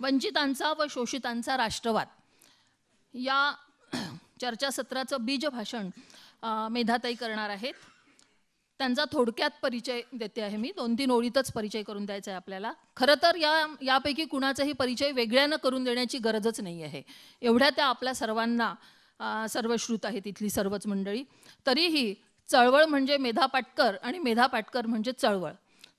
वंचितांचा व शोषितांचा राष्ट्रवाद या चर्चासत्राचं बीजभाषण मेधाताई करणार आहेत. त्यांचा थोडक्यात परिचय देते आहे मी. 2-3 ओळीतच परिचय करून द्यायचा आहे आपल्याला. खरं तर यापैकी कुणाचाही परिचय वेगळ्यानं करून देण्याची गरजच नाही आहे. एवढ्या त्या आपल्या सर्वांना सर्वश्रुत आहेत इथली सर्वच मंडळी. तरीही चळवळ म्हणजे मेधा पाटकर आणि मेधा पाटकर म्हणजे चळवळ.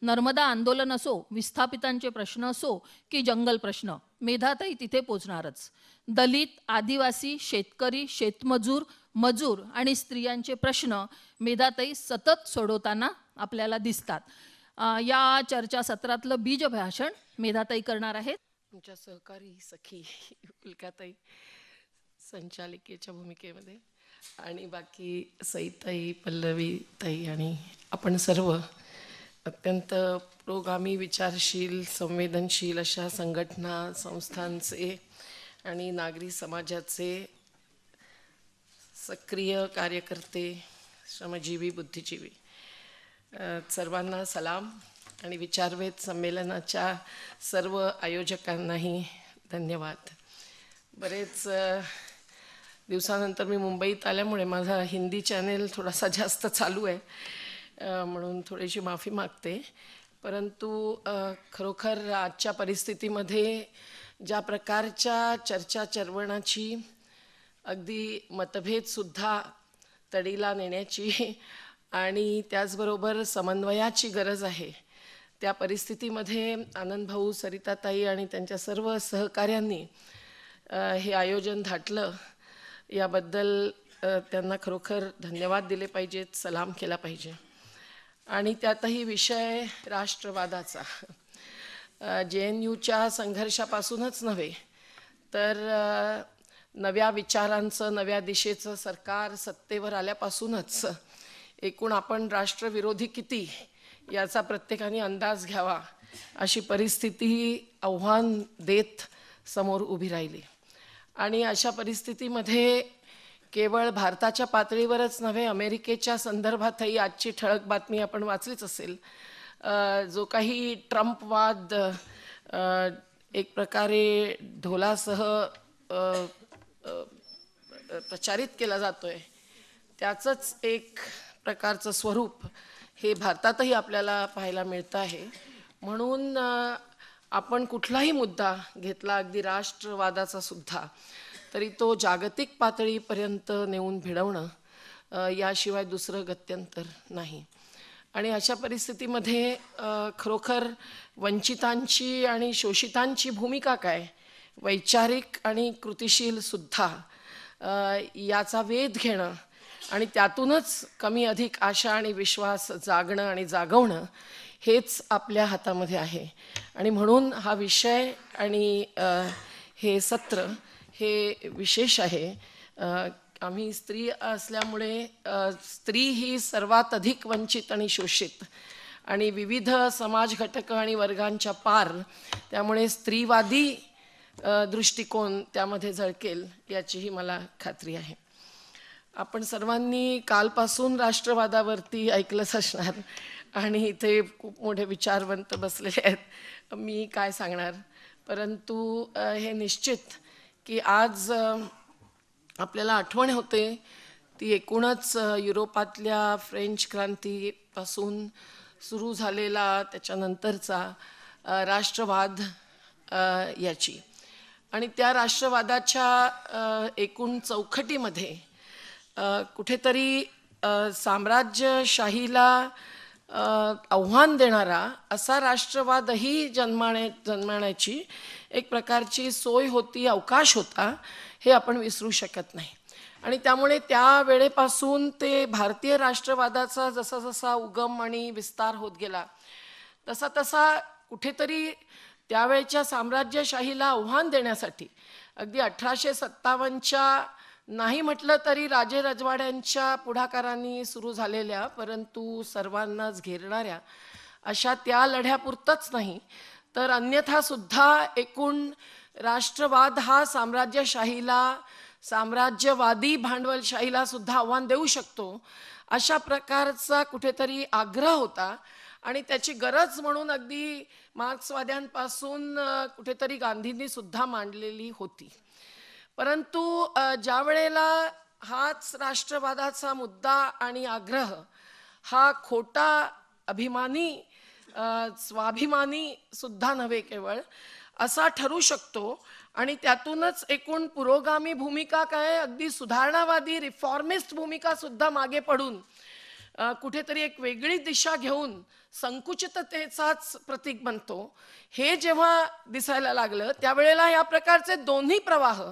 नर्मदा आंदोलन असो, विस्थापितांचे प्रश्न असो की जंगल प्रश्न, मेधाताई तिथे पोचणारच. दलित, आदिवासी, शेतकरी, शेतमजूर, मजूर आणि स्त्रियांचे प्रश्न मेधाताई सतत सोडवताना आपल्याला दिसतात. या चर्चासत्रातलं बीजभाषण मेधाताई करणार आहेत. तुमच्या सहकारी सखी उल्काताई संचालिकेच्या भूमिकेमध्ये आणि बाकी सईताई, पल्लवीताई आणि आपण सर्व अत्यंत पुरोगामी, विचारशील, संवेदनशील अशा संघटना, संस्थांचे आणि नागरी समाजाचे सक्रिय कार्यकर्ते, श्रमजीवी, बुद्धिजीवी सर्वांना सलाम आणि विचारवेध संमेलनाच्या सर्व आयोजकांनाही धन्यवाद. बरेच दिवसानंतर मी मुंबईत आल्यामुळे माझा हिंदी चॅनेल थोडासा जास्त चालू आहे, म्हणून थोडीशी माफी मागते. परंतु खरोखर आजच्या परिस्थितीमध्ये ज्या प्रकारच्या चर्चा चर्वणाची, अगदी मतभेदसुद्धा तडीला नेण्याची आणि त्याचबरोबर समन्वयाची गरज आहे, त्या परिस्थितीमध्ये आनंदभाऊ, सरिताताई आणि त्यांच्या सर्व सहकाऱ्यांनी हे आयोजन धाटलं. याबद्दल त्यांना खरोखर धन्यवाद दिले पाहिजेत, सलाम केला पाहिजे. आणि त्यातही विषय राष्ट्रवादाचा. JNUच्या संघर्षापासूनच नव्हे तर नव्या विचारांचं, नव्या दिशेचं सरकार सत्तेवर आल्यापासूनच एकूण आपण राष्ट्रविरोधी किती याचा प्रत्येकाने अंदाज घ्यावा अशी परिस्थिती आव्हान देत समोर उभी राहिली. आणि अशा परिस्थितीमध्ये केवळ भारताच्या पातळीवरच नव्हे, अमेरिकेच्या संदर्भातही आजची ठळक बातमी आपण वाचलीच असेल. जो काही ट्रम्पवाद एक प्रकारे ढोलासह प्रचारित केला जातोय, त्याचंच एक प्रकारचं स्वरूप हे भारतातही आपल्याला पाहायला मिळतं आहे. म्हणून आपण कुठलाही मुद्दा घेतला, अगदी राष्ट्रवादाचा सुद्धा, तरी तो जागतिक पातळीपर्यंत नेऊन भिडवणं याशिवाय दुसरं गत्यंतर नाही. आणि अशा परिस्थितीमध्ये खरोखर वंचितांची आणि शोषितांची भूमिका काय, वैचारिक आणि कृतिशील सुद्धा, याचा वेध घेणं आणि त्यातूनच कमी अधिक आशा आणि विश्वास जागणं आणि जागवणं हेच आपल्या हातामध्ये आहे. आणि म्हणून हा विषय आणि हे सत्र हे विशेष आहे. आम्ही स्त्री असल्यामुळे स्त्री ही सर्वात अधिक वंचित आणि शोषित आणि विविध समाज घटक आणि वर्गांच्या पार, त्यामुळे स्त्रीवादी दृष्टिकोन त्यामध्ये झळकेल याचीही मला खात्री आहे. आपण सर्वांनी कालपासून राष्ट्रवादावरती ऐकलंच असणार आणि इथे खूप मोठे विचारवंत बसलेले आहेत, मी काय सांगणार. परंतु हे निश्चित की आज आपल्याला आठवण होते ती एकूणच युरोपातल्या फ्रेंच क्रांतीपासून सुरू झालेला त्याच्यानंतरचा राष्ट्रवाद याची. आणि त्या राष्ट्रवादाच्या एकूण चौकटीमध्ये कुठेतरी साम्राज्यशाहीला आव्हान देणारा असा राष्ट्रवादही जन्माण्याची एक प्रकारची सोय होती, अवकाश होता, हे आपण विसरू शकत नाही. आणि त्यामुळे त्या वेळेपासून ते भारतीय राष्ट्रवादाचा जसा जसा उगम आणि विस्तार होत गेला तसा तसा कुठेतरी त्यावेळच्या साम्राज्यशाहीला आव्हान देण्यासाठी अगदी 1857च्या नाही म्हटलं तरी राजे रजवाड्यांच्या पुढाकारांनी सुरू झालेल्या, परंतु सर्वांनाच घेरणाऱ्या अशा त्या लढ्यापुरतंच नाही तर अन्यथा सुद्धा एकूण राष्ट्रवाद हा साम्राज्यशाहीला, साम्राज्यवादी भांडवलशाहीला सुद्धा आव्हान देऊ शकतो अशा प्रकारचा कुठेतरी आग्रह होता. आणि त्याची गरज म्हणून अगदी मार्क्सवाद्यांपासून कुठेतरी गांधींनी सुद्धा मांडलेली होती. परंतु ज्या वेळेला हाच राष्ट्रवादाचा मुद्दा आणि आग्रह हा खोटा अभिमानी स्वाभिमानी सुद्धा नव्हे केवळ असा ठरू शकतो आणि त्यातूनच एकूण पुरोगामी भूमिका काय अगदी सुधारणावादी रिफॉर्मिस्ट भूमिका सुद्धा मागे पडून कुठेतरी एक वेगळी दिशा घेऊन संकुचिततेचाच प्रतीक बनतो, हे जेव्हा दिसायला लागलं त्यावेळेला या प्रकारचे दोन्ही प्रवाह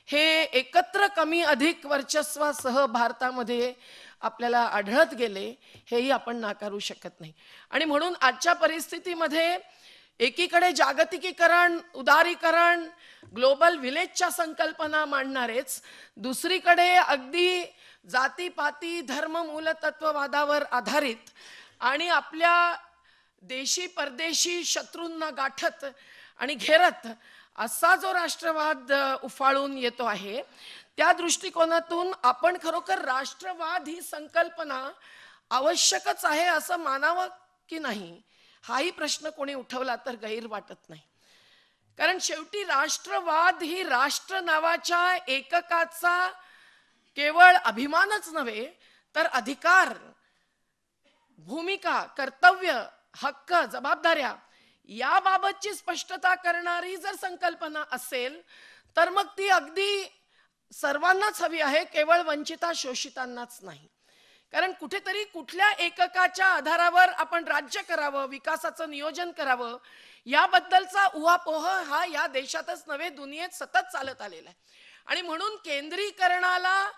हे एकत्र कमी अधिक वर्चस्वासह भारतामध्ये आपल्याला आढळत गेले, हेही आपण नाकारू शकत नाही. आणि म्हणून आजच्या परिस्थितीमध्ये एकीकडे जागतिकीकरण, उदारीकरण, ग्लोबल व्हिलेजच्या संकल्पना मांडणारेच, दुसरीकडे अगदी जातीपाती धर्म मूलतत्ववादावर आधारित आणि आपल्या देशी परदेशी शत्रूंना गाठत आणि घेरत असा जो राष्ट्रवाद उफाळून येतो आहे, त्या दृष्टिकोनातून आपण खरोखर राष्ट्रवाद ही संकल्पना आवश्यकच आहे असं मानावं की नाही, हाही प्रश्न कोणी उठवला तर गैर वाटत नाही. कारण शेवटी राष्ट्रवाद ही राष्ट्र नावाच्या एककाचा केवळ अभिमानच नव्हे तर अधिकार, भूमिका, कर्तव्य, हक्क, जबाबदाऱ्या याबाबतची स्पष्टता करणारी जर संकल्पना असेल तर मग ती अगदी सर्वांनाच हवी आहे, केवळ वंचिता शोषितांनाच नाही. कारण कुठेतरी कुठल्या एककाच्या आधारावर आपण राज्य करावं, विकासाचं नियोजन करावं, याबद्दलचा उहापोह हा या देशातच नव्हे दुनियेत सतत चालत आलेला आहे. आणि म्हणून केंद्रीकरणाला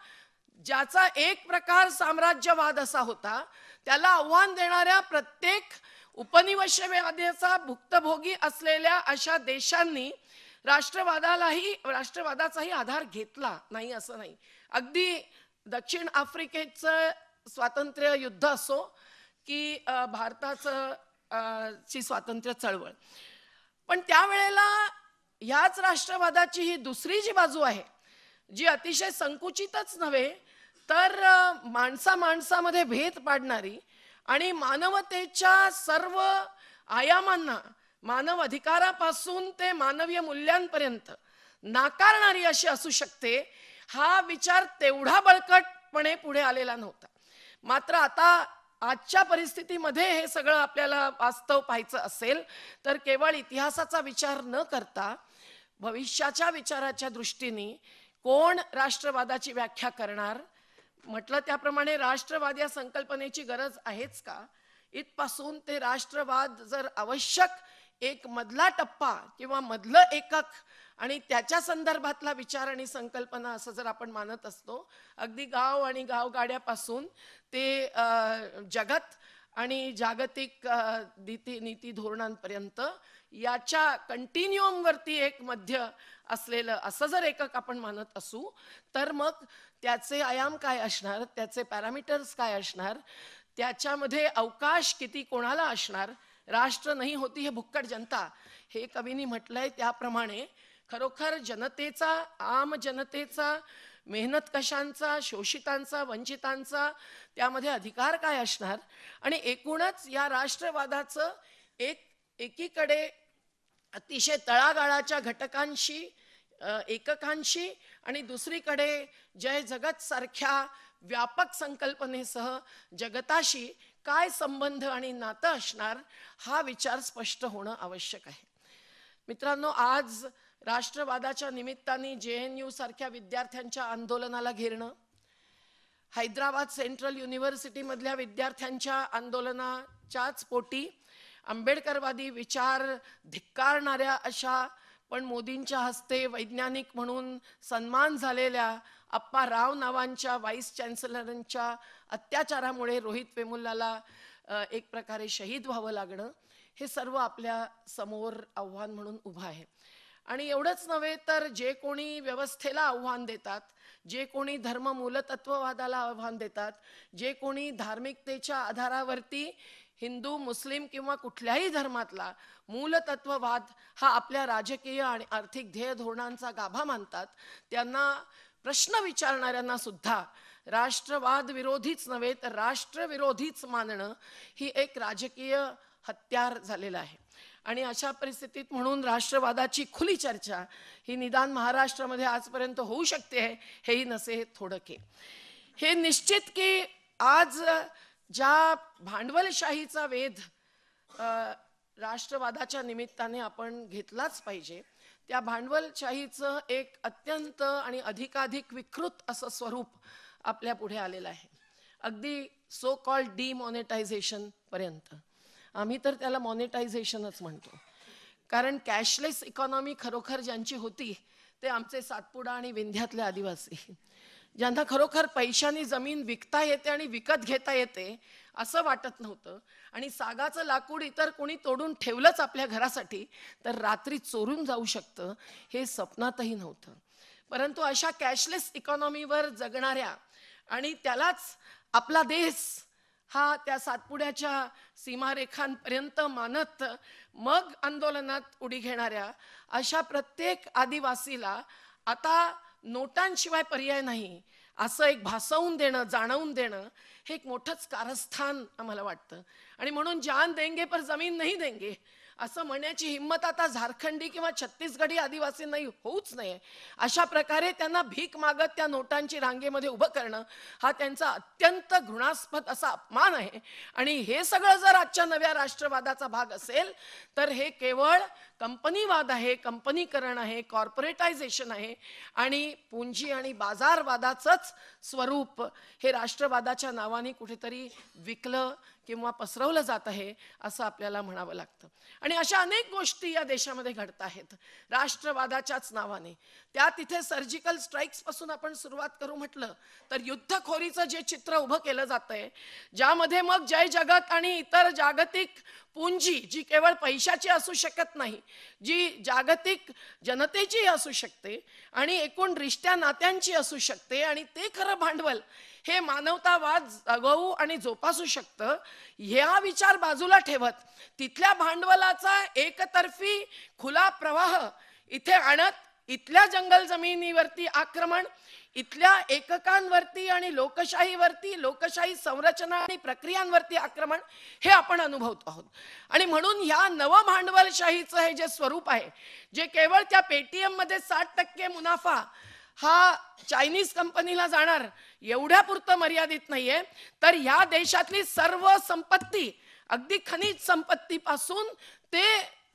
ज्याचा एक प्रकार साम्राज्यवाद असा होता, त्याला आव्हान देणाऱ्या प्रत्येक उपनिवेशवादाचा भुक्तभोगी असलेल्या अशा देशांनी राष्ट्रवादाचाही आधार घेतला नाही असं नाही. अगदी दक्षिण आफ्रिकेचं स्वातंत्र्य युद्ध असो की भारताची स्वातंत्र्य चळवळ, पण त्यावेळेला ह्याच राष्ट्रवादाची ही दुसरी जी बाजू आहे, जी अतिशय संकुचितच नव्हे तर माणसामध्ये भेद पाडणारी आणि मानवतेच्या सर्व आयामांना, मानव अधिकारापासून ते मानवीय मूल्यांपर्यंत नाकारणारी अशी असू शकते, हा विचार तेवढा बळकटपणे पुढे आलेला नव्हता. मात्र आता आजच्या परिस्थितीमध्ये हे सगळं आपल्याला वास्तव पाहायचं असेल तर केवळ इतिहासाचा विचार न करता भविष्याच्या विचाराच्या दृष्टीने कोण राष्ट्रवादाची व्याख्या करणार, म्हटलं त्याप्रमाणे राष्ट्रवाद या संकल्पनेची गरज आहेच का, इथपासून ते राष्ट्रवाद जर आवश्यक एक मधला टप्पा किंवा मधलं एकक आणि त्याच्या संदर्भातला विचार आणि संकल्पना असं जर आपण मानत असतो, अगदी गाव आणि गावगाड्यापासून ते जगत आणि जागतिक नीती धोरणांपर्यंत याच्या कंटिन्युअमवरती एक मध्य असलेलं असं जर एकक आपण मानत असू तर मग त्याचे आयाम काय असणार, त्याचे पॅरामीटर्स काय असणार, त्याच्यामध्ये अवकाश किती कोणाला असणार, राष्ट्र नाही होती हे भुक्कड जनता, हे कवींनी म्हटलंय त्याप्रमाणे खरोखर जनतेचा, आम जनतेचा, मेहनत कशांचा, शोषितांचा, वंचितांचा त्यामध्ये अधिकार काय असणार. आणि एकूणच या राष्ट्रवादाचं एकीकडे अतिशय तळागाळाच्या घटकांशी, एककांशी आणि दुसरीकडे जय जगत सारख्या व्यापक संकल्पनेसह जगताशी काय संबंध आणि नातं असणार, हा विचार स्पष्ट होणं आवश्यक आहे. मित्रांनो, आज राष्ट्रवादाच्या निमित्ताने JNU सारख्या विद्यार्थ्यांच्या आंदोलनाला घेरणं, हैदराबाद सेंट्रल युनिव्हर्सिटी मधल्या विद्यार्थ्यांच्या आंदोलनाच्याच पोटी आंबेडकरवादी विचार धिक्कारणाऱ्या अशा पण मोदींच्या हस्ते वैज्ञानिक म्हणून सन्मान झालेल्या अप्पा राव नावांच्या व्हाईस चॅन्सलरांच्या अत्याचारामुळे रोहित वेमुल्लाला एक प्रकारे शहीद व्हावं लागणं, हे सर्व आपल्या समोर आव्हान म्हणून उभं आहे. आणि एवढंच नव्हे तर जे कोणी व्यवस्थेला आव्हान देतात, जे कोणी धर्म मूलतत्ववादाला आव्हान देतात, जे कोणी धार्मिकतेच्या आधारावरती हिंदू, मुस्लिम किंवा कुठल्याही धर्मातला मूलतत्ववाद हा आपल्या राजकीय आणि आर्थिक ध्येय धोरणांचा गाभा मानतात, त्यांना प्रश्न विचारणाऱ्यांना सुद्धा राष्ट्रवाद विरोधीच नव्हे तर राष्ट्रविरोधीच मानणं ही एक राजकीय हत्यार झालेलं आहे. आणि अशा परिस्थितीत म्हणून राष्ट्रवादाची खुली चर्चा ही निदान महाराष्ट्रामध्ये आजपर्यंत होऊ शकते हेही नसे थोडके. हे निश्चित की आज ज्या भांडवलशाहीचा वेध राष्ट्रवादाच्या निमित्ताने आपण घेतलाच पाहिजे, त्या भांडवलशाहीचं एक अत्यंत आणि अधिकाधिक विकृत असं स्वरूप आपल्या पुढे आलेलं आहे. अगदी सो कॉल्ड डिमॉनिटायझेशन पर्यंत. आम्ही तर त्याला मॉनिटायझेशनच म्हणतो, कारण कॅशलेस इकॉनॉमी खरोखर ज्यांची होती ते आमचे सातपुडा आणि विंध्यातले आदिवासी, ज्यांना खरोखर पैशानी जमीन विकता येते आणि विकत घेता येते असं वाटत नव्हतं, आणि सागाचं लाकूड इतर कोणी तोडून ठेवलंच आपल्या घरासाठी तर रात्री चोरून जाऊ शकतं हे स्वप्नातही नव्हतं. परंतु अशा कॅशलेस इकॉनॉमीवर जगणाऱ्या आणि त्यालाच आपला देश हा त्या सातपुड्याच्या सीमारेखांपर्यंत मानत मग आंदोलनात उडी घेणाऱ्या अशा प्रत्येक आदिवासीला आता नोटांशिवाय पर्याय नाही असं एक भासवून देणं, जाणवून देणं हे एक मोठंच कारस्थान आम्हाला वाटतं. आणि म्हणून जान देंगे पर जमीन नहीं देंगे असं म्हणण्याची हिंमत आता झारखंडी किंवा छत्तीसगढी आदिवासींनाही होऊच नये. अशा प्रकारे त्यांना भीक मागत त्या नोटांची रांगेमध्ये उभं करणं हा त्यांचा अत्यंत घृणास्पद असा अपमान आहे. आणि हे सगळं जर आजच्या नव्या राष्ट्रवादाचा भाग असेल तर हे केवळ कंपनीवाद आहे, कंपनीकरण आहे, कॉर्पोरेटायझेशन आहे आणि पुंजी आणि बाजारवादाचंच स्वरूप हे राष्ट्रवादाच्या नावाने कुठेतरी विकलं किंवा पसरवलं जात आहे असं आपल्याला म्हणावं लागतं. आणि अशा अनेक गोष्टी या देशामध्ये घडत आहेत राष्ट्रवादाच्याच नावाने. त्या तिथे सर्जिकल स्ट्राईक्स पासून आपण सुरुवात करू म्हटलं तर युद्धखोरीचं जे चित्र उभं केलं जातंय, ज्यामध्ये मग जय जगत आणि इतर जागतिक पुंजी जी केवळ पैशाची असू शकत नाही, जी जागतिक जनतेची असू शकते आणि एकूण रिश्त्या नात्यांची असू शकते, आणि ते खरं भांडवल हे मानवतावाद जगवू आणि जोपासू शकतं, ह्या विचार बाजूला ठेवत तिथल्या भांडवलाचा एकतर्फी खुला प्रवाह इथे आणत इथल्या जंगल जमिनीवरती आक्रमण, इथल्या एककांवरती आणि लोकशाहीवरती, लोकशाही संरचना आणि प्रक्रियांवरती आक्रमण हे आपण अनुभवतो आहोत. आणि म्हणून ह्या नव भांडवलशाहीचं हे जे स्वरूप आहे, जे केवळ त्या पेटीएम मध्ये 60% मुनाफा हा चायनीज कंपनीला जाणार एवढ्या पुरतं मर्यादित नाहीये, तर ह्या देशातली सर्व संपत्ती अगदी खनिज संपत्तीपासून ते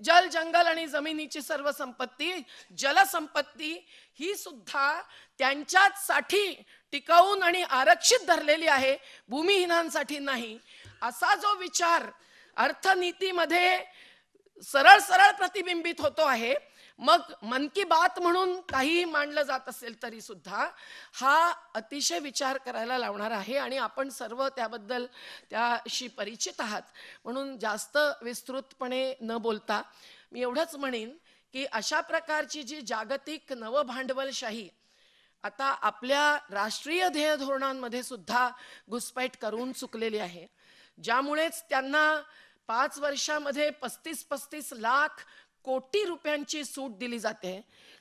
जल जंगल आणि जमिनीची सर्व संपत्ती, जलसंपत्ती ही सुद्धा त्यांच्याच साठी टिकवून आणि आरक्षित धरलेली आहे, भूमिहीनांसाठी नाही. असा जो विचार अर्थनीतीमध्ये सरळ सरळ प्रतिबिंबित होतो आहे, मग मन की बात म्हणून काही मांडलं जात असेल तरी सुद्धा हा अतिशय विचार करायला लावणार आहे. आणि आपण सर्व त्याबद्दल त्याशी परिचित आहात, म्हणून जास्त विस्तृतपणे न बोलता मी एवढंच म्हणेन की अशा प्रकारची जी जागतिक नवभांडवलशाही आता आपल्या राष्ट्रीय ध्येय धोरणांमध्ये सुद्धा घुसपैठ करून चुकलेली आहे, ज्यामुळेच त्यांना 5 वर्षामध्ये 35-35 लाख कोटी रुपयांची सूट दिली जाते,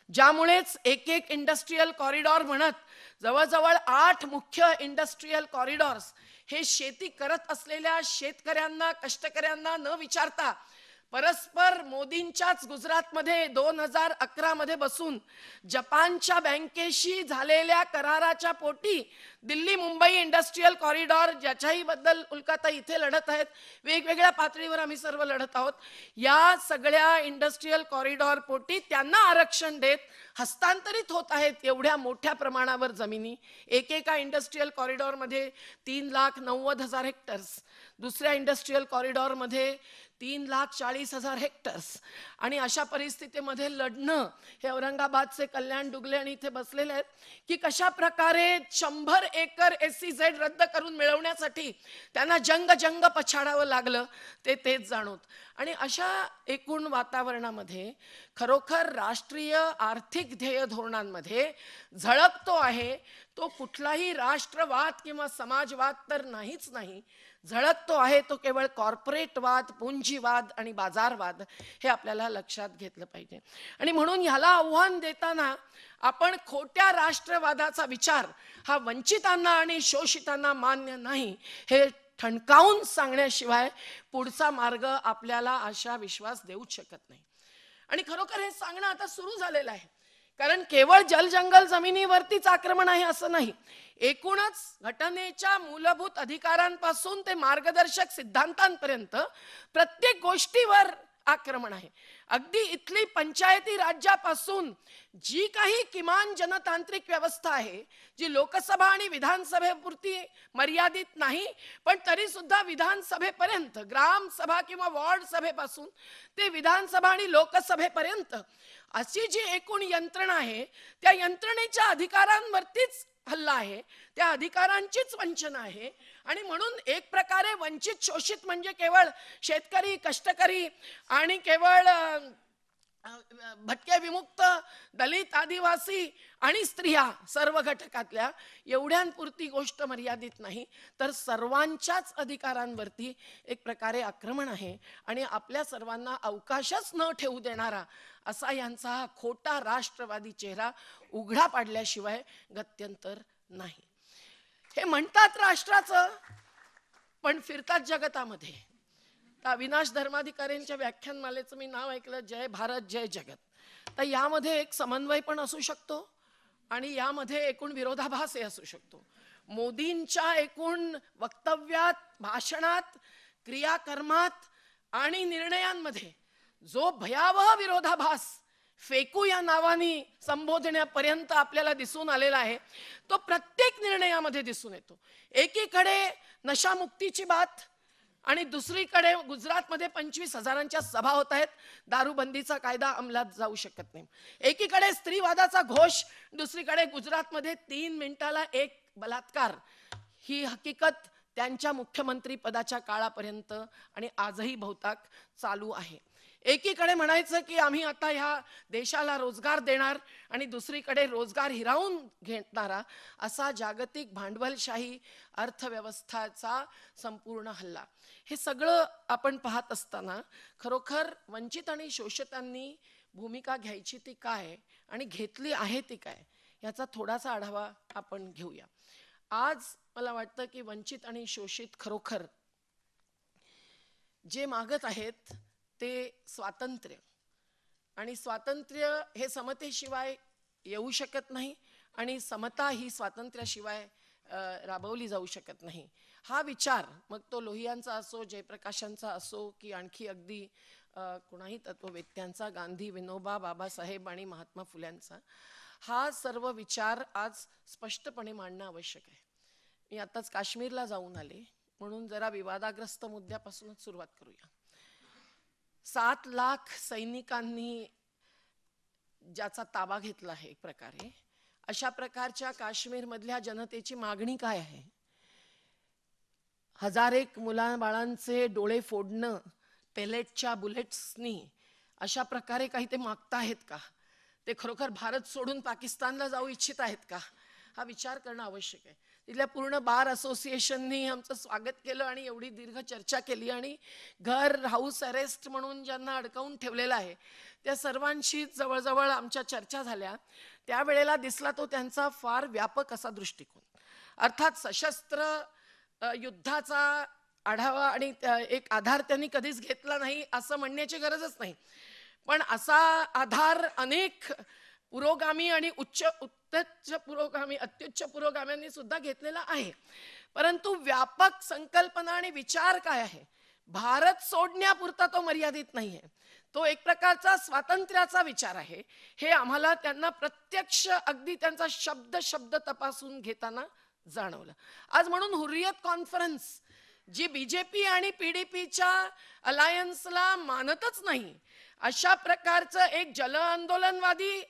ज्यामुळेच एक एक इंडस्ट्रियल कॉरिडॉर म्हणत जवळजवळ 8 मुख्य इंडस्ट्रियल कॉरिडॉर्स हे शेती करत असलेल्या शेतकऱ्यांना, कष्टकऱ्यांना न विचारता परस्पर मोदींच्याच गुजरातमध्ये 2011 मध्ये बसून जपानच्या बँकेशी झालेल्या कराराच्या पोटी दिल्ली मुंबई इंडस्ट्रियल कॉरिडॉर, ज्याच्याही बद्दल उल्काताई इथे लढत आहेत, वेगवेगळ्या पातळीवर आम्ही सर्व लढत आहोत, या सगळ्या इंडस्ट्रियल कॉरिडॉर पोटी त्यांना आरक्षण देत हस्तांतरित होत आहेत एवढ्या मोठ्या प्रमाणावर जमिनी. एकेका इंडस्ट्रियल कॉरिडॉरमध्ये 3,90,000 हेक्टर्स, दुसऱ्या इंडस्ट्रियल कॉरिडॉरमध्ये 3,40,000 हेक्टर्स. आणि अशा परिस्थितीमध्ये लढणं हे औरंगाबादचे कल्याण डुगले आणि इथे बसलेले आहेत की कशा प्रकारे 100 एकर SEZ रद्द करून मिळवण्यासाठी त्यांना जंग पछाडावं लागलं ते तेच जाणवत. आणि अशा एकूण वातावरणामध्ये खरोखर राष्ट्रीय आर्थिक ध्येय धोरणांमध्ये झळकतो आहे तो कुठलाही राष्ट्रवाद किंवा समाजवाद तर नाहीच नाही, झळकतो आहे तो केवळ कॉर्पोरेटवाद, पुंजीवाद आणि बाजारवाद, हे आपल्याला लक्षात घेतलं पाहिजे. आणि म्हणून ह्याला आव्हान देताना आपण खोट्या राष्ट्रवादाचा विचार हा वंचितांना आणि शोषितांना मान्य नाही हे ठणकावून सांगण्याशिवाय पुढचा मार्ग आपल्याला आशा विश्वास देऊच शकत नाही. आणि खरोखर हे सांगणं आता सुरू झालेलं आहे, कारण केवळ जलजंगल जमिनीवरतीच आक्रमण आहे असं नाही. एकूणच घटनेच्या मूलभूत अधिकारांपासून ते मार्गदर्शक सिद्धांतांपर्यंत प्रत्येक गोष्टीवर आक्रमण आहे. अगदी इथली पंचायती राज्यापासून जी काही किमान जनतांत्रिक व्यवस्था आहे, जी लोकसभा आणि विधानसभेपुरती मर्यादित नाही, पण तरी सुद्धा विधानसभेपर्यंत, ग्रामसभा किंवा वॉर्ड सभेपासून ते विधानसभा आणि लोकसभेपर्यंत अशी जी एकूण यंत्रणा आहे, त्या यंत्रणेच्या अधिकारांवरतीच हल्ला आहे, त्या अधिकारांचीच वंचना आहे. आणि म्हणून एक प्रकारे वंचित शोषित म्हणजे केवळ शेतकरी, कष्टकरी आणि केवळ भटके विमुक्त, दलित, आदिवासी आणि स्त्रिया सर्व घटकातल्या एवढ्यांपुरती गोष्ट मर्यादित नाही, तर सर्वांच्याच अधिकारांवरती एक प्रकारे आक्रमण आहे. आणि आपल्या सर्वांना अवकाशच न ठेवू देणारा असा यांचा हा खोटा राष्ट्रवादी चेहरा उघडा पाडल्याशिवाय गत्यंतर नाही. हे म्हणतात राष्ट्राचं, पण फिरतात जगतामध्ये. अविनाश धर्माधिकाऱ्यांच्या व्याख्यानमालेचं मी नाव ऐकलं, जय भारत जय जगत. तर यामध्ये एक समन्वय पण असू शकतो आणि यामध्ये एकूण विरोधाभासही असू शकतो. मोदींच्या एकूण वक्तव्यात, भाषणात, क्रियाकर्मात आणि निर्णयांमध्ये जो भयावह विरोधाभास फेकू या नावाने संबोधण्यापर्यंत आपल्याला दिसून आलेला आहे, तो प्रत्येक निर्णयामध्ये दिसून येतो. एकीकडे नशामुक्तीची बात आणि दुसरीकडे गुजरातमध्ये 25,000च्या सभा होत आहेत, दारूबंदीचा कायदा अंमलात जाऊ शकत नाही. एकीकडे स्त्रीवादाचा घोष, दुसरीकडे गुजरातमध्ये 3 मिनिटाला एक बलात्कार, ही हकीकत त्यांच्या मुख्यमंत्री पदाच्या काळापर्यंत आणि आजही बहुताक चालू आहे. एकीकडे म्हणायचं की आम्ही आता ह्या देशाला रोजगार देणार आणि दुसरीकडे रोजगार हिरावून घेणारा असा जागतिक भांडवलशाही अर्थव्यवस्थाचा संपूर्ण हल्ला. हे सगळं आपण पाहत असताना खरोखर वंचित आणि शोषितांनी भूमिका घ्यायची ती काय आणि घेतली आहे ती काय, याचा थोडासा आढावा आपण घेऊया. आज मला वाटतं की वंचित आणि शोषित खरोखर जे मागत आहेत ते स्वातंत्र्य, आणि स्वातंत्र्य हे समतेशिवाय येऊ शकत नाही आणि समता ही स्वातंत्र्याशिवाय राबवली जाऊ शकत नाही. हा विचार मग तो लोहियांचा असो, जयप्रकाशांचा असो की आणखी अगदी कुणाही तत्ववेत्यांचा, गांधी, विनोबा, बाबासाहेब आणि महात्मा फुल्यांचा, हा सर्व विचार आज स्पष्टपणे मांडणं आवश्यक आहे. मी आताच काश्मीरला जाऊन आले, म्हणून जरा विवादाग्रस्त मुद्द्यापासूनच सुरुवात करूया. 7 लाख सैनिकांनी ज्याचा ताबा घेतला आहे एक प्रकारे, अशा प्रकारच्या काश्मीर मधल्या जनतेची मागणी काय आहे? हजारेक मुलाबाळांचे डोळे फोडणं पेलेटच्या बुलेट्सनी, अशा प्रकारे काही ते मागता आहेत का? ते खरोखर भारत सोडून पाकिस्तानला जाऊ इच्छित आहेत का? हा विचार करणं आवश्यक आहे. तिथल्या पूर्ण बार असोसिएशननी आमचं स्वागत केलं आणि एवढी दीर्घ चर्चा केली, आणि घर हाऊस अरेस्ट म्हणून ज्यांना अडकवून ठेवलेलं आहे त्या सर्वांशी जवळजवळ आमच्या चर्चा झाल्या. त्यावेळेला दिसला तो त्यांचा फार व्यापक असा दृष्टिकोन. अर्थात सशस्त्र युद्धाचा आढावा आणि एक आधार त्यांनी कधीच घेतला नाही असं म्हणण्याची गरजच नाही, पण असा आधार अनेक पुरोगामी आणि अत्युच्च पुरोगाम्यांनी सुद्धा घेतलेला आहे. परंतु व्यापक संकल्पना आणि विचार काय आहे? भारत सोडण्यापुरता तो मर्यादित नाहीये, तो एक प्रकारचा स्वातंत्र्याचा विचार आहे. हे आम्हाला त्यांना प्रत्यक्ष अगदी त्यांचा शब्द तपासून घेताना जाणवलं. आज म्हणून हुर्रियत कॉन्फरन्स, जी बीजेपी आणि पीडीपीच्या अलायन्सला मानतच नाही, अशा प्रकारचं एक जल आंदोलनवादी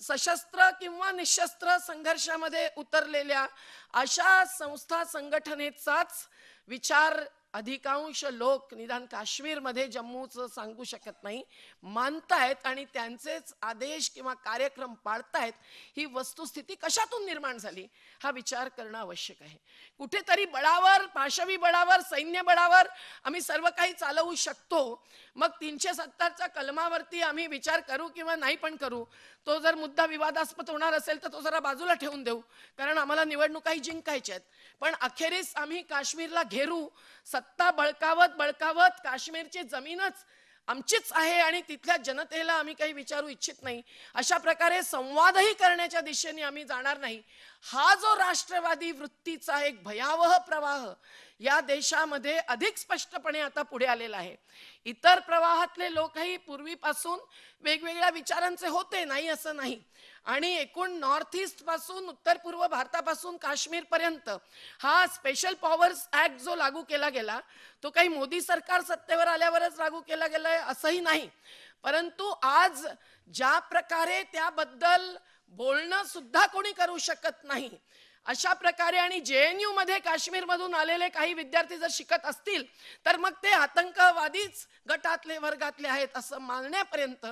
सशस्त्र किंवा निशस्त्र संघर्षामध्ये उतरलेल्या अशा संस्था संघटनेचाच विचार अधिकांश लोक निदान काश्मीरमध्ये जम्मूचं सांगू शकत नाही मानतायत आणि त्यांचेच आदेश किंवा कार्यक्रम पाळतायत, ही वस्तुस्थिती कशातून निर्माण झाली हा विचार करणं आवश्यक आहे. कुठेतरी बळावर, पाशवी बळावर, सैन्य बळावर आम्ही सर्व काही चालवू शकतो, मग 370च्या कलमावरती आम्ही विचार करू किंवा नाही पण करू. तो जर मुद्दा विवादास्पद होणार असेल तर तो जरा बाजूला ठेवून देऊ, कारण आम्हाला निवडणुकाही जिंकायच्या आहेत. पण अखेरीस आम्ही काश्मीरला घेरू, सत्ता बळकावत बळकावत काश्मीरची जमीनच आमचीच आहे आणि तिथल्या जनतेला आम्ही काही विचारू इच्छित नाही, अशा प्रकारे संवादही करण्याच्या दिशेने आम्ही जाणार नाही. हा जो राष्ट्रवादी वृत्तीचा एक भयावह प्रवाह या देशामध्ये अधिक स्पष्टपणे आता पुढे आलेला आहे. इतर प्रवाहातले लोकही पूर्वीपासून वेगवेगळ्या विचारांचे होते, नाही असं नाही, आणि एकूण नॉर्थ ईस्ट पासून उत्तर पूर्व भारतापासून काश्मीर पर्यंत हा स्पेशल पॉवर्स ऍक्ट जो लागू केला गेला तो काही मोदी सरकार सत्तेवर आल्यावरच लागू केला गेलाय असंही नाही, परंतु आज ज्या प्रकारे त्याबद्दल बोलणं सुद्धा कोणी करू शकत नाही अशा प्रकारे, आणि JNU मध्ये काश्मीरमधून आलेले काही विद्यार्थी जर शिकत असतील तर मग ते आतंकवादीच गटातले वर्गातले आहेत असं मानण्यापर्यंत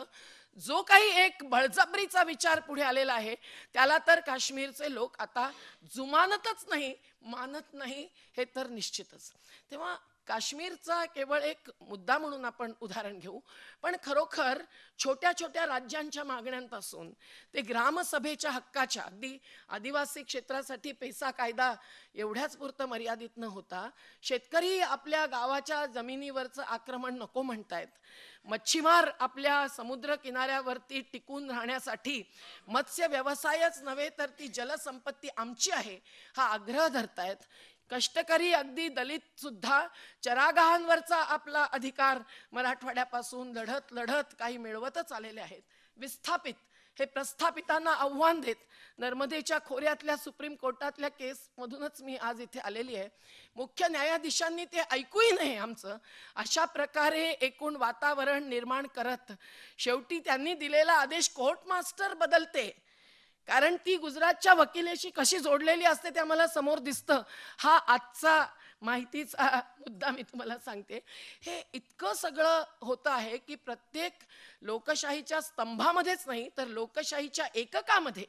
जो काही एक बळजबरीचा विचार पुढे आलेला आहे त्याला तर काश्मीरचे लोक आता जुमानतच नाही, मानत नाही हे तर निश्चितच. तेव्हा काश्मीरचा केवळ एक मुद्दा म्हणून आपण उदाहरण घेऊ, पण खरोखर छोट्या छोट्या राज्यांच्या मागण्यांपासून ते ग्रामसभेच्या हक्काच्या, अगदी आदिवासी क्षेत्रासाठी पेसा कायदा एवढ्याच पुरतं मर्यादित न होता शेतकरी आपल्या गावाच्या जमिनीवरचं आक्रमण नको म्हणतायत, मच्छीमार आपल्या समुद्र किनाऱ्यावरती टिकून राहण्यासाठी मत्स्य व्यवसायच नव्हे तर ती जलसंपत्ती आमची आहे हा आग्रह धरतायत, कष्टकरी अगदी दलित सुद्धा चरागाहांवरचा आपला अधिकार मराठवाड्यापासून लढत लढत काही मिळवतच आलेले आहेत, विस्थापित हे प्रस्थापितांना आव्हान देत नर्मदेच्या खोऱ्यातल्या सुप्रीम कोर्टातल्या केस मधूनच मी आज इथे आलेली आहे, मुख्य न्यायाधीशांनी ते ऐकूही नाही आमचं, अशा प्रकारे एकूण वातावरण निर्माण करत शेवटी त्यांनी दिलेला आदेश कोर्ट मास्टर बदलते, कारण ती गुजरातच्या वकिलेशी कशी जोडलेली असते ते आम्हाला समोर दिसतं. हा आजचा माहितीचा मुद्दा मी तुम्हाला सांगते. हे इतकं सगळं होतं आहे की प्रत्येक लोकशाहीच्या स्तंभामध्येच नाही तर लोकशाहीच्या एककामध्ये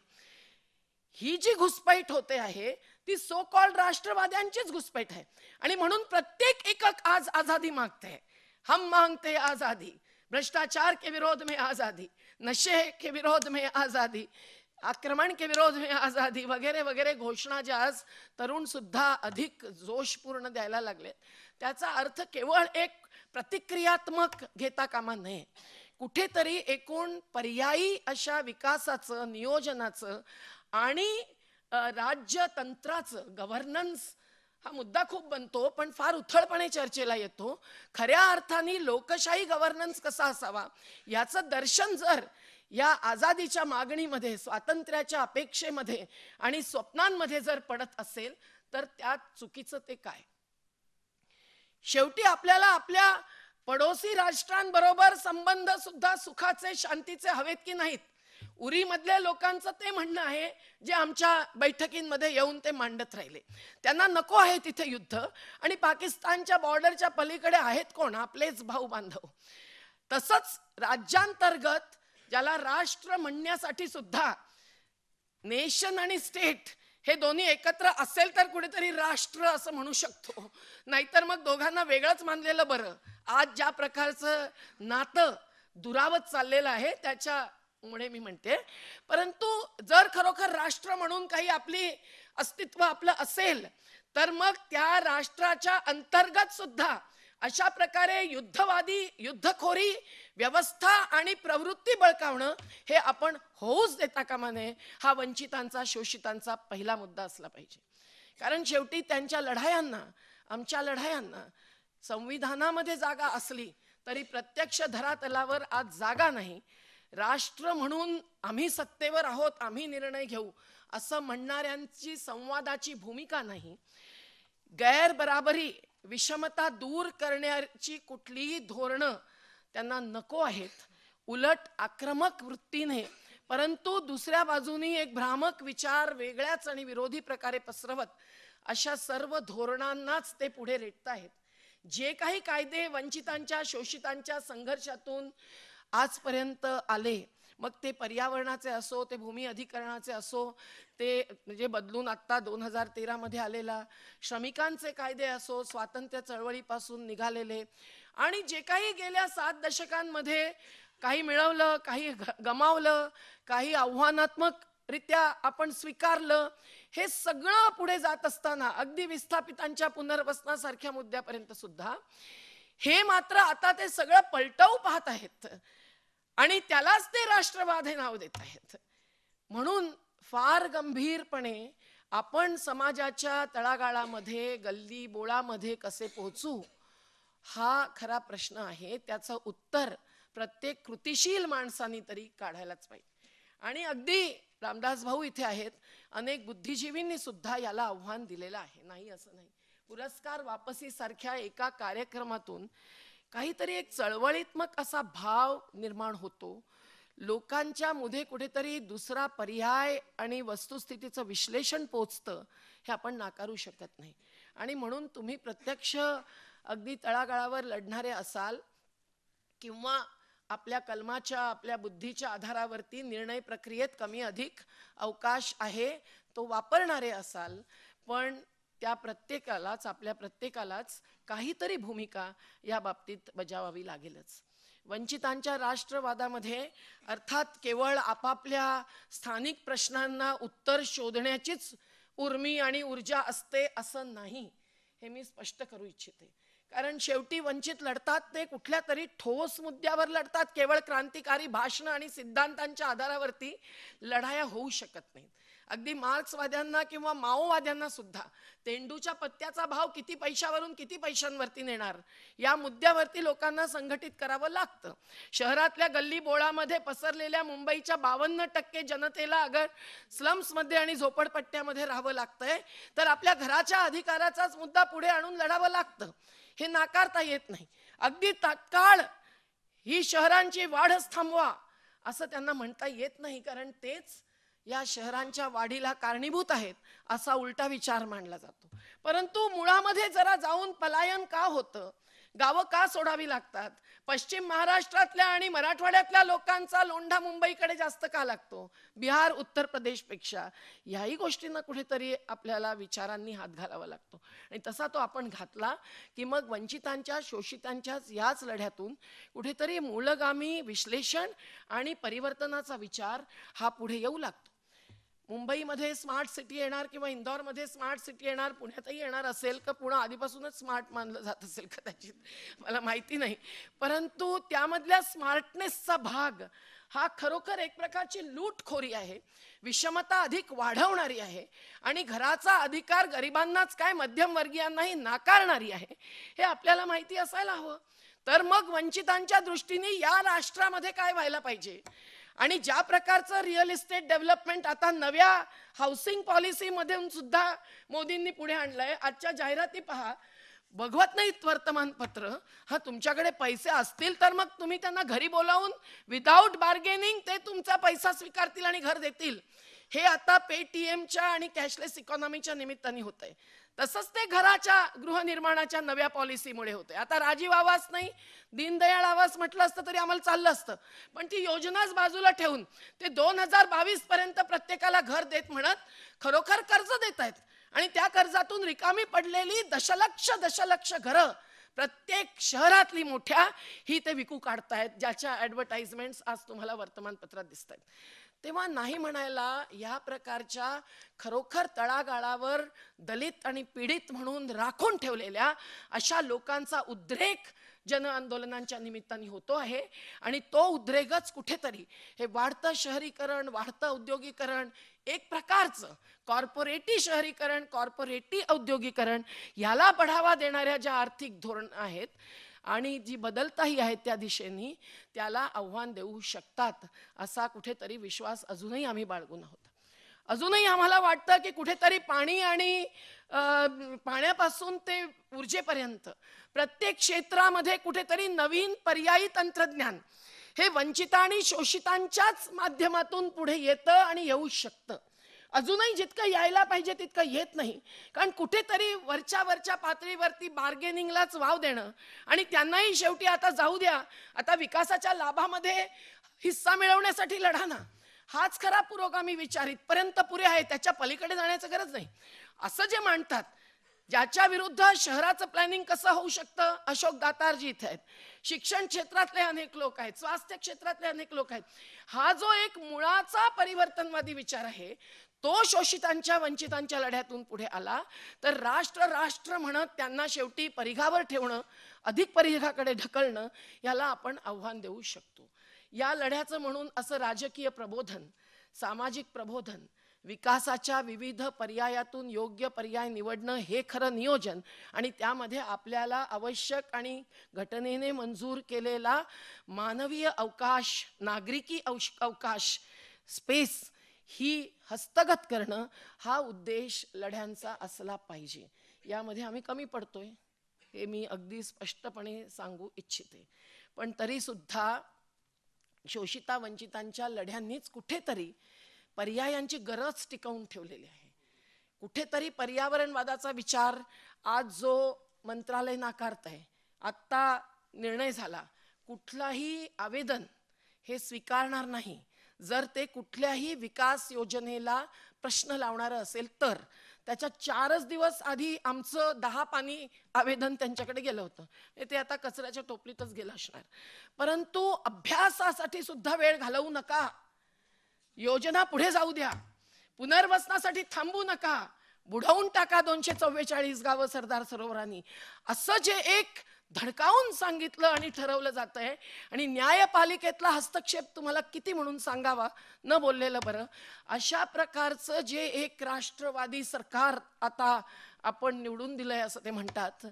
ही जी घुसपैठ होते आहे ती सो कॉल्ड राष्ट्रवाद्यांचीच घुसपैठ आहे, आणि म्हणून प्रत्येक एकक आज आजादी मागते है. हम मांगते आजादी, भ्रष्टाचार के विरोध में आजादी, नशे के विरोध में आजादी, आक्रमण के विरोध में आजादी वगैरे वगैरे घोषणा ज्या आज तरुण सुद्धा अधिक जोशपूर्ण द्यायला लागले, त्याचा अर्थ केवळ एक प्रतिक्रियात्मक घेता कामा नये, कुठेतरी एकूण पर्यायी अशा विकासाचं, नियोजनाचं आणि राज्यतंत्राचं, गव्हर्नन्स हा मुद्दा खूप बनतो पण फार उथळपणे चर्चेला येतो. खऱ्या अर्थाने लोकशाही गव्हर्नन्स कसा असावा याचं दर्शन जर या आजादीच्या मागणीमध्ये, स्वातंत्र्याच्या अपेक्षेमध्ये आणि स्वप्नांमध्ये जर पडत असेल तर त्यात चुकीचं ते काय? शेवटी आपल्याला आपल्या पडोसी राष्ट्रांबरोबर संबंध सुद्धा सुखाचे, शांतीचे हवेत की नाहीत? उरी मधल्या लोकांचं ते म्हणणं आहे जे आमच्या बैठकींमध्ये येऊन ते मांडत राहिले, त्यांना नको आहे तिथे युद्ध, आणि पाकिस्तानच्या बॉर्डरच्या पलीकडे आहेत कोण? आपलेच भाऊ बांधव. तसंच राज्यांतर्गत ज्याला राष्ट्र म्हणण्यासाठी सुद्धा नेशन आणि स्टेट हे दोन्ही एकत्र असेल तर कुठेतरी राष्ट्र असं म्हणू शकतो, नाहीतर मग दोघांना वेगळंच मानलेलं बरं. आज ज्या प्रकारचं नातं दुरावत चाललेलं आहे त्याच्यामुळे मी म्हणते, परंतु जर खरोखर राष्ट्र म्हणून काही आपली अस्तित्व आपलं असेल तर मग त्या राष्ट्राच्या अंतर्गत सुद्धा अशा प्रकारे युद्धवादी, युद्धखोरी व्यवस्था आणि प्रवृत्ती बळकावणं हे आपण होऊच देता कामा नये. हा वंचितांचा, शोषितांचा पहिला मुद्दा असला पाहिजे, कारण शेवटी त्यांच्या लढायांना, आमच्या लढायांना संविधानामध्ये जागा असली तरी प्रत्यक्ष धरातलावर आज जागा नाही. राष्ट्र म्हणून आम्ही सत्तेवर आहोत, आम्ही निर्णय घेऊ असं म्हणणाऱ्यांची संवादाची भूमिका नाही. गैरबराबरी, विषमता दूर करण्याची कुठलीही धोरणं त्यांना नको आहेत. उलट आक्रमक वृत्तीने परंतु दुसऱ्या बाजूनी एक भ्रामक विचार वेगळ्याच आणि विरोधी प्रकारे पसरवत अशा सर्व धोरणांनाच ते पुढे रेटत आहेत. जे काही कायदे वंचितांच्या शोषितांच्या संघर्षातून आजपर्यंत आले, मग ते पर्यावरणाचे असो, ते भूमी अधिकरणाचे असो, ते म्हणजे बदलून आत्ता 2013 मध्ये आलेला श्रमिकांचे कायदे असो, स्वातंत्र्य चळवळीपासून निघालेले, आणि जे काही गेल्या 7 दशकांमध्ये काही मिळवलं, काही गमावलं, काही आव्हानात्मक रित्या आपण स्वीकारलं, हे सगळं पुढे जात असताना अगदी विस्थापितांच्या पुनर्वसनासारख्या मुद्द्यापर्यंत सुद्धा हे मात्र आता ते सगळं पलटवू पाहत आहेत आणि त्यालाच ते राष्ट्रवाद हे नाव देत आहेत. म्हणून फार गंभीरपणे आपण समाजाच्या तळागाळामध्ये, गल्ली बोळामध्ये कसे पोहोचू, हा खरा प्रश्न आहे. त्याचं उत्तर प्रत्येक कृतिशील माणसाने तरी काढायलाच पाहिजे. आणि अगदी रामदास भाऊ इथे आहेत, अनेक बुद्धिजीवींनी सुद्धा याला आव्हान दिलेलं आहे, नाही असं नाही. पुरस्कार वापसी सारख्या एका कार्यक्रमातून काहीतरी एक चळवळीत्मक असा भाव निर्माण होतो, लोकांच्या मध्ये कुठेतरी दुसरा पर्याय आणि वस्तुस्थितीचं विश्लेषण पोचतं, हे आपण नाकारू शकत नाही. आणि म्हणून तुम्ही प्रत्यक्ष अगदी तळागाळावर लढणारे असाल किंवा आपल्या कलमाच्या, आपल्या बुद्धीच्या आधारावरती निर्णय प्रक्रियेत कमी अधिक अवकाश आहे तो वापरणारे असाल, पण त्या प्रत्येकालाच, आपल्या प्रत्येकालाच काहीतरी भूमिका या बाबतीत बजावावी लागेलच. वंचितांच्या राष्ट्रवादामध्ये अर्थात केवळ आपापल्या स्थानिक प्रश्नांना उत्तर शोधण्याचीच उर्मी आणि ऊर्जा असते असं नाही, हे मी स्पष्ट करू इच्छिते. कारण शेवटी वंचित लढतात ते कुठल्या तरी ठोस मुद्द्यावर लढतात. केवळ क्रांतिकारी भाषणं आणि सिद्धांतांच्या आधारावरती लढाया होऊ शकत नाहीत. अगदी मार्क्सवाद्यांना किंवा माओवाद्यांना सुद्धा तेंडूच्या पत्त्याचा भाव किती पैशावरून किती पैशांवरती नेणार या मुद्द्यावरती लोकांना संघटित करावं लागतं. शहरातल्या गल्ली बोळामध्ये पसरलेल्या मुंबईच्या 52% जनतेला अगर स्लम्समध्ये आणि झोपडपट्ट्यामध्ये राहावं लागतंय, तर आपल्या घराच्या अधिकाराचाच मुद्दा पुढे आणून लढावं लागतं, हे नाकारता येत नाही. अगदी तात्काळ ही शहरांची वाढच थांबवा असं त्यांना म्हणता येत नाही, कारण तेच या शहरांच्या वाढीला कारणीभूत आहेत असा उलटा विचार मांडला जातो. परंतु मुळामध्ये जरा जाऊन पलायन का होतं, गावं का सोडावी लागतात, पश्चिम महाराष्ट्रातल्या आणि मराठवाड्यातल्या लोकांचा लोंढा मुंबईकडे जास्त का लागतो बिहार उत्तर प्रदेशपेक्षा, याही गोष्टींना कुठेतरी आपल्याला विचारांनी हात घालावा लागतो. आणि तसा तो आपण घातला की मग वंचितांच्या शोषितांच्याच याच लढ्यातून कुठेतरी मूलगामी विश्लेषण आणि परिवर्तनाचा विचार हा पुढे येऊ लागतो. मुंबईमध्ये स्मार्ट सिटी येणार किंवा इंदोरमध्ये स्मार्ट सिटी येणार, पुण्यातही येणार असेल का पुणे आधीपासूनच स्मार्ट मानलं जात असेल कदाचित, मला माहिती नाही. परंतु त्यामधल्या स्मार्टनेसचा भाग हा खरोखर एक प्रकारची लूटखोरी आहे, विषमता अधिक वाढवणारी आहे आणि घराचा अधिकार गरिबांनाच काय मध्यमवर्गीयांनाही नाकारणारी आहे, हे आपल्याला माहिती असायला हवं. तर मग वंचितांच्या दृष्टीने या राष्ट्रामध्ये काय व्हायला पाहिजे आणि ज्या प्रकारचं रिअल इस्टेट डेव्हलपमेंट आता नव्या हाऊसिंग पॉलिसीमधून सुद्धा मोदींनी पुढे आणलंय. आजच्या जाहिराती पहा, बघवत नाहीत वर्तमानपत्र. हा, तुमच्याकडे पैसे असतील तर मग तुम्ही त्यांना घरी बोलावून विदाऊट बार्गेनिंग ते तुमचा पैसा स्वीकारतील आणि घर देतील. हे आता पेटीएमच्या आणि कॅशलेस इकॉनॉमीच्या निमित्ताने होत आहे. तसंच ते घराच्या गृहनिर्माणाच्या नव्या पॉलिसीमुळे होते. आता राजीव आवास नाही, दीनदयाळ आवास म्हटलं असतं तरी आम्हाला चाललं असतं, पण ती योजनाच बाजूला ठेवून ते 2022 पर्यंत प्रत्येकाला घर देत म्हणत खरोखर कर्ज देत आहेत आणि त्या कर्जातून रिकामी पडलेली दशलक्ष घरं प्रत्येक शहरातली मोठ्या ही ते विकू काढतायत, ज्याच्या ॲडव्हर्टाइजमेंट्स आज तुम्हाला वर्तमानपत्रात दिसत आहेत. तेव्हा नाही म्हणायला या प्रकारच्या खरोखर तळागाळावर दलित आणि पीडित म्हणून राखून ठेवलेल्या अशा लोकांचा उद्रेक जन आंदोलनांच्या निमित्ताने होतो आहे. आणि तो उद्रेकच कुठेतरी हे वाढतं शहरीकरण, वाढतं औद्योगिकरण, एक प्रकारचं कॉर्पोरेटी शहरीकरण, कॉर्पोरेटी औद्योगिकरण याला बढावा देणाऱ्या ज्या आर्थिक धोरण आहेत आणि जी बदलताही आहेत त्या दिशेने, त्याला आव्हान देऊ शकतात असा कुठेतरी विश्वास अजूनही आम्ही बाळगून आहोत. अजूनही आम्हाला वाटतं की कुठेतरी पाणी आणि पाण्यापासून ते ऊर्जेपर्यंत प्रत्येक क्षेत्रामध्ये कुठेतरी नवीन पर्यायी तंत्रज्ञान हे वंचित आणि शोषितांच्याच माध्यमातून पुढे येतं आणि येऊ शकतं. अजूनही जितकं यायला पाहिजे तितकं येत नाही. कारण कुठेतरी वरच्या पातळीवरती बार्गेनिंगलाच वाव देणं आणि त्यांनाही शेवटी आता जाऊ द्या, आता विकासाच्या लाभामध्ये हिस्सा मिळवण्यासाठी लढा ना, हाच खरा पुरोगामी विचार. इथपर्यंत पुरे आहे, त्याच्या पलीकडे जाण्याची गरज नाही असं जे मांडतात. ज्याच्या विरुद्ध शहराचं प्लॅनिंग कसं होऊ शकतं, अशोक दातारजी इथे आहेत, शिक्षण क्षेत्रातले अनेक लोक आहेत, स्वास्थ्य क्षेत्रातले अनेक लोक आहेत. हा जो एक मुळाचा परिवर्तनवादी विचार आहे, तो शोषितांच्या वंचितांच्या लढ्यातून पुढे आला तर राष्ट्र राष्ट्र म्हणत त्यांना शेवटी परिघावर ठेवणं, अधिक परिघाकडे ढकलणं, याला आपण आव्हान देऊ शकतो. या लढ्याचं म्हणून असं राजकीय प्रबोधन, सामाजिक प्रबोधन, विकासाच्या विविध पर्यायातून योग्य पर्याय निवडणं हे खरं नियोजन, आणि त्यामध्ये आपल्याला आवश्यक आणि घटनेने मंजूर केलेला मानवीय अवकाश, नागरिकी अवकाश, स्पेस ही हस्तगत करणं, हा उद्देश लढ्यांचा असला पाहिजे. यामध्ये आम्ही कमी पडतोय हे मी अगदी स्पष्टपणे सांगू इच्छिते. पण तरी सुद्धा शोषिता वंचितांच्या लढ्यांनीच कुठेतरी पर्यायांची गरज टिकवून ठेवलेली आहे. कुठेतरी पर्यावरणवादाचा विचार आज जो मंत्रालय नाकारत आहे, आत्ता निर्णय झाला, कुठलाही आवेदन हे स्वीकारणार नाही जर ते कुठल्याही विकास योजनेला प्रश्न लावणारं असेल तर. त्याच्या 4च दिवस आधी आमचं 10 पानी आवेदन त्यांच्याकडे गेलं होतं, ते आता कचऱ्याच्या टोपलीतच गेलं असणार. परंतु अभ्यासासाठी सुद्धा वेळ घालवू नका, योजना पुढे जाऊ द्या, पुनर्वसनासाठी थांबू नका, बुडवून टाका 244 गावं सरदार सरोवरांनी, असं जे एक धडकावून सांगितलं आणि ठरवलं जात आहे. आणि न्यायपालिकेतला हस्तक्षेप तुम्हाला किती म्हणून सांगावा, न बोललेलं बरं. अशा प्रकारचं जे एक राष्ट्रवादी सरकार आता आपण निवडून दिलंय असं ते म्हणतात,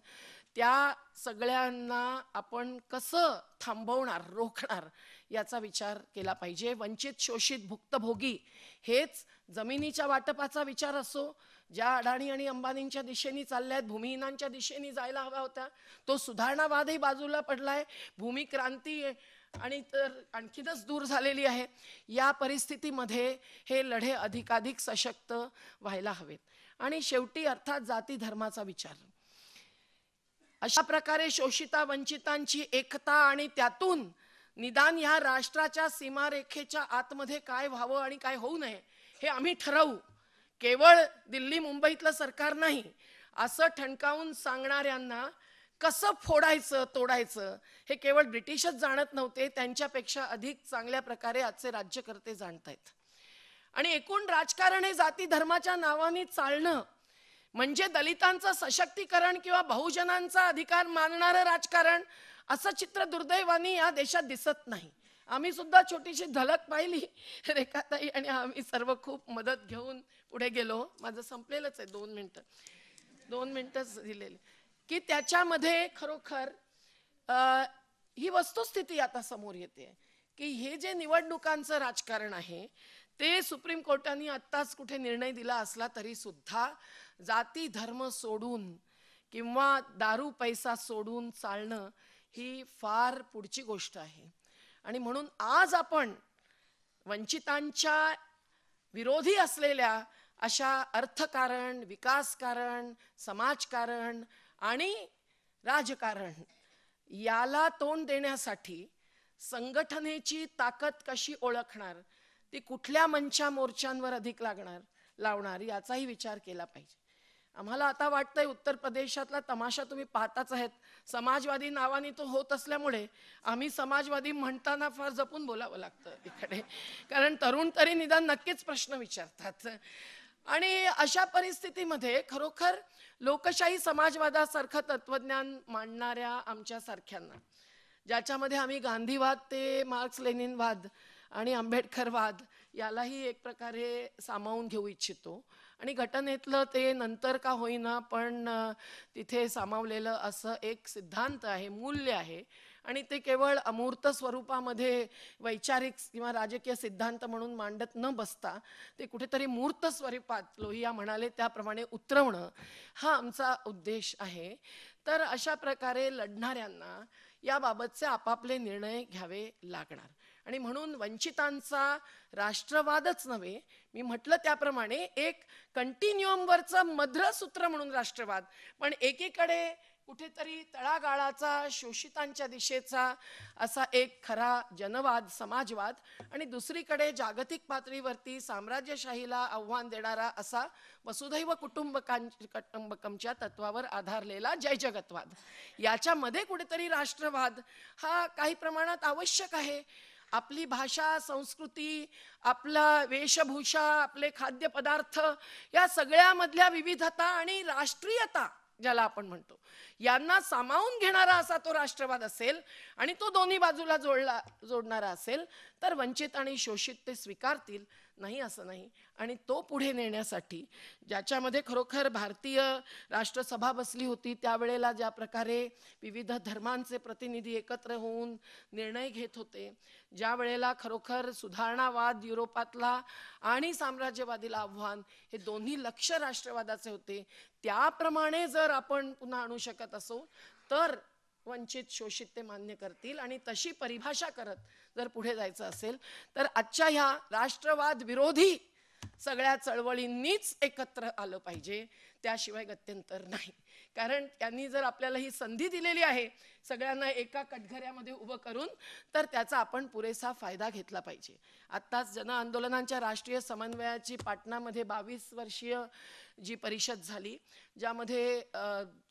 त्या सगळ्यांना आपण कसं थांबवणार, रोखणार, याचा विचार केला पाहिजे. वंचित, शोषित, भुक्तभोगी हेच जमिनीच्या वाटपाचा विचार असो, ज्या अडाणी आणि अंबानींच्या दिशेने चालल्यात, भूमिहीनांच्या दिशेने जायला हवा होता, तो सुधारणावादही बाजूला पडलाय, भूमी क्रांती आणि तर आणखीनच दूर झालेली आहे. या परिस्थितीमध्ये हे लढे अधिकाधिक सशक्त व्हायला हवेत. आणि शेवटी अर्थात जाती धर्माचा विचार. अशा प्रकारे शोषिता वंचितांची एकता आणि त्यातून निदान ह्या राष्ट्राच्या सीमारेखेच्या आतमध्ये काय व्हावं आणि काय होऊ नये हे आम्ही ठरवू. केवळ दिल्ली मुंबईतलं सरकार नाही, असं ठणकावून सांगणाऱ्यांना कसं फोडायचं, तोडायचं हे केवळ ब्रिटिशच जाणत नव्हते, त्यांच्यापेक्षा अधिक चांगल्या प्रकारे आजचे राज्यकर्ते जाणतायत. आणि एकूण राजकारण हे जाती धर्माच्या नावाने चालणं म्हणजे दलितांचं सशक्तीकरण किंवा बहुजनांचा अधिकार मानणारं राजकारण, असं चित्र दुर्दैवाने या देशात दिसत नाही. आम्ही सुद्धा छोटीशी झलक पाहिली, रेखाताई आणि आम्ही सर्व खूप मदत घेऊन पुढे गेलो. माझं संपलेलंच आहे, 2 मिनिटच दिलेले, की त्याच्यामध्ये खरोखर ही वस्तुस्थिती आता समोर येते की हे जे निवडणुकांचं राजकारण आहे ते सुप्रीम कोर्टाने आत्ताच कुठे निर्णय दिला असला तरी सुद्धा जाती धर्म सोडून किंवा दारू पैसा सोडून चालणं ही फार पुढची गोष्ट आहे. आणि म्हणून आज आपण वंचितांच्या विरोधी असलेल्या अशा अर्थकारण, विकासकारण, समाजकारण आणि राजकारण याला तोंड देण्यासाठी संघटनेची ताकद कशी ओळखणार, ती कुठल्या मंचा मोर्चांवर अधिक लावणार याचाही विचार केला पाहिजे. आम्हाला आता वाटतंय उत्तर प्रदेशातला तमाशा तुम्ही पाहताच आहेत. समाजवादी नावाने तो होत असल्यामुळे आम्ही समाजवादी म्हणताना फार जपून बोलावं लागतं इकडे, कारण तरुण तरी निदान नक्कीच प्रश्न विचारतात. आणि अशा परिस्थितीमध्ये खरोखर लोकशाही समाजवादासारखं तत्वज्ञान मांडणाऱ्या आमच्या सारख्यांना, ज्याच्यामध्ये आम्ही गांधीवाद ते मार्क्स लेनिनवाद आणि आंबेडकरवाद यालाही एक प्रकारे सामावून घेऊ इच्छितो, आणि घटनेतलं ते नंतर का होईना पण तिथे सामावलेलं असं एक सिद्धांत आहे, मूल्य आहे, आणि ते केवळ अमूर्त स्वरूपामध्ये वैचारिक किंवा राजकीय सिद्धांत म्हणून मांडत न बसता ते कुठेतरी मूर्त स्वरूपात लोहिया म्हणाले त्याप्रमाणे उतरवणं हा आमचा उद्देश आहे. तर अशा प्रकारे लढणाऱ्यांना याबाबतचे आपापले निर्णय घ्यावे लागणार. आणि म्हणून वंचितांचा राष्ट्रवादच नव्हे, मी म्हटलं त्याप्रमाणे एक कंटिन्युअमवरचं मध्रसूत्र म्हणून राष्ट्रवाद, पण एकीकडे कुठेतरी तळागाळाचा शोषितांच्या दिशेचा असा एक खरा जनवाद समाजवाद, आणि दुसरीकडे जागतिक पातळीवरती साम्राज्यशाहीला आव्हान देणारा असा वसुधैव कुटुंबकमच्या तत्वावर आधारलेला जय जगतवाद. याच्यामध्ये कुठेतरी राष्ट्रवाद हा काही प्रमाणात आवश्यक आहे. आपली भाषा, संस्कृती, आपला वेशभूषा, आपले खाद्यपदार्थ, या सगळ्यामधल्या विविधता आणि राष्ट्रीयता ज्याला आपण म्हणतो, यांना सामावून घेणारा असा तो राष्ट्रवाद असेल आणि तो दोन्ही बाजूला जोडणारा असेल तर वंचित आणि शोषित ते स्वीकारतील, नाही असं नाही. आणि तो पुढे नेण्यासाठी ज्याच्यामध्ये खरोखर भारतीय राष्ट्रसभा बसली होती, त्यावेळेला ज्या प्रकारे विविध धर्मांचे प्रतिनिधी एकत्र होऊन निर्णय घेत होते, ज्या वेळेला खरोखर सुधारणावाद युरोपातला आणि साम्राज्यवादीला आव्हान, हे दोन्ही लक्ष राष्ट्रवादाचे होते, त्याप्रमाणे जर आपण पुन्हा आणू शकत असो तर वंचित शोषित ते मान्य करतील. आणि तशी परिभाषा करत जर पुढे जायचं असेल तर आजच्या ह्या राष्ट्रवाद विरोधी सगळ्या चळवळींनीच एकत्र आलं पाहिजे, त्याशिवाय गत्यंतर नाही. कारण त्यांनी जर आपल्याला ही संधी दिलेली आहे सगळ्यांना एका कटघऱ्यामध्ये उभं करून, तर त्याचा आपण पुरेसा फायदा घेतला पाहिजे. आत्ताच जन आंदोलनांच्या राष्ट्रीय समन्वयाची पाटणामध्ये 22 वर्षीय जी परिषद झाली, ज्यामध्ये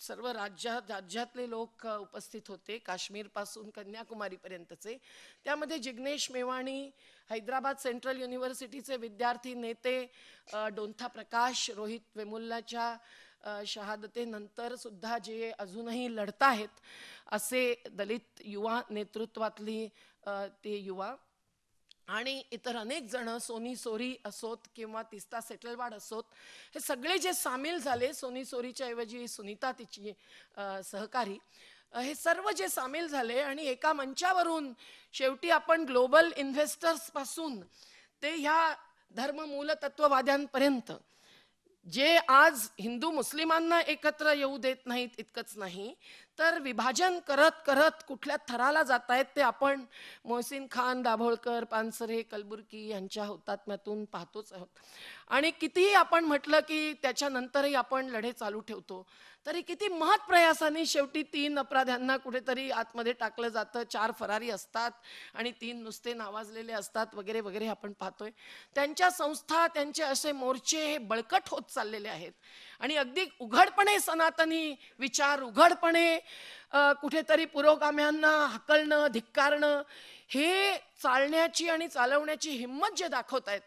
सर्व राज्यातले लोक उपस्थित होते, काश्मीरपासून कन्याकुमारीपर्यंतचे. त्यामध्ये जिग्नेश मेवाणी, हैदराबाद सेंट्रल युनिव्हर्सिटीचे विद्यार्थी नेते डोंथा प्रकाश, रोहित वेमुल्लाच्या शहादतेनंतर सुद्धा जे अजूनही लढत आहेत असे दलित युवा नेतृत्वातली ते युवा, आणि इतर अनेक जण, सोनी सोरी असोत किंवा तिस्ता सेटलवाड असोत, हे सगळे जे सामील झाले, सोनी सोरीच्या ऐवजी सुनीता तिची सहकारी, हे सर्व जे सामील झाले आणि एका मंचावरून शेवटी आपण ग्लोबल इन्व्हेस्टर्स पासून ते ह्या धर्म मूलतत्ववाद्यांपर्यंत जे आज हिंदू मुस्लिमांना एकत्र येऊ देत नाहीत, इतकंच नाही तर विभाजन करत करत कुठल्या थराला जात आहेत ते आपण मोहसिन खान, दाभोळकर, पानसरे, कलबुर्गी यांच्या हुतात्म्यातून पाहतोच आहोत. आणि कितीही आपण म्हटलं की त्याच्यानंतरही आपण लढे चालू ठेवतो, तरी किती महत् प्रयासाने शेवटी 3 अपराध्यांना कुठेतरी आतमध्ये टाकलं जातं, 4 फरारी असतात आणि 3 नुसते नावाजलेले असतात वगैरे वगैरे आपण पाहतोय. त्यांच्या संस्था, त्यांचे असे मोर्चे हे बळकट होत चाललेले आहेत आणि अगदी उघडपणे सनातनी विचार, उघडपणे कुठेतरी पुरोगाम्यांना हकलणं, धिक्कारणं, हे चालण्याची आणि चालवण्याची हिंमत जे दाखवत आहेत,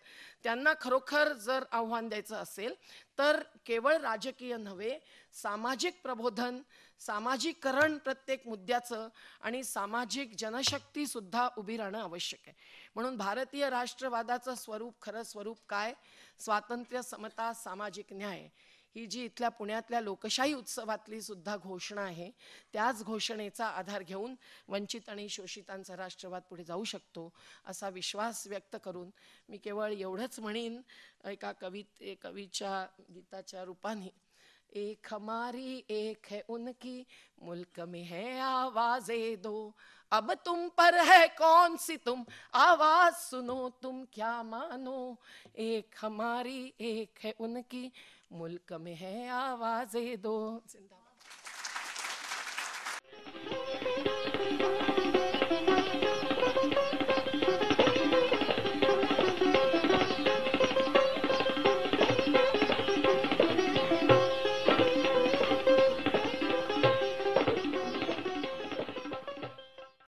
त्यांना खरोखर जर आव्हान द्यायचं असेल तर केवळ राजकीय नव्हे, सामाजिक प्रबोधन, सामाजिकरण प्रत्येक मुद्द्याचं आणि सामाजिक जनशक्ती सुद्धा उभी राहणं आवश्यक आहे. म्हणून भारतीय राष्ट्रवादाचं स्वरूप, खरं स्वरूप काय? स्वातंत्र्य, समता, सामाजिक न्याय, ही जी इथल्या पुण्यातल्या लोकशाही उत्सवातली सुद्धा घोषणा आहे, त्याच घोषणेचा आधार घेऊन वंचित आणि शोषितांचा राष्ट्रवाद पुढे जाऊ शकतो असा विश्वास व्यक्त करून मी केवळ एवढंच म्हणीन, एका कवीच्या गीताच्या रूपाने, एक हमारी एक है उनकी, मुल्क में है आवाज़े दो, अब तुम पर है कौन सी तुम आवाज सुनो, तुम क्या मानो, एक हमारी एक है उनकी, मुल्क में है आवाज़े दो. जिंदाबाद.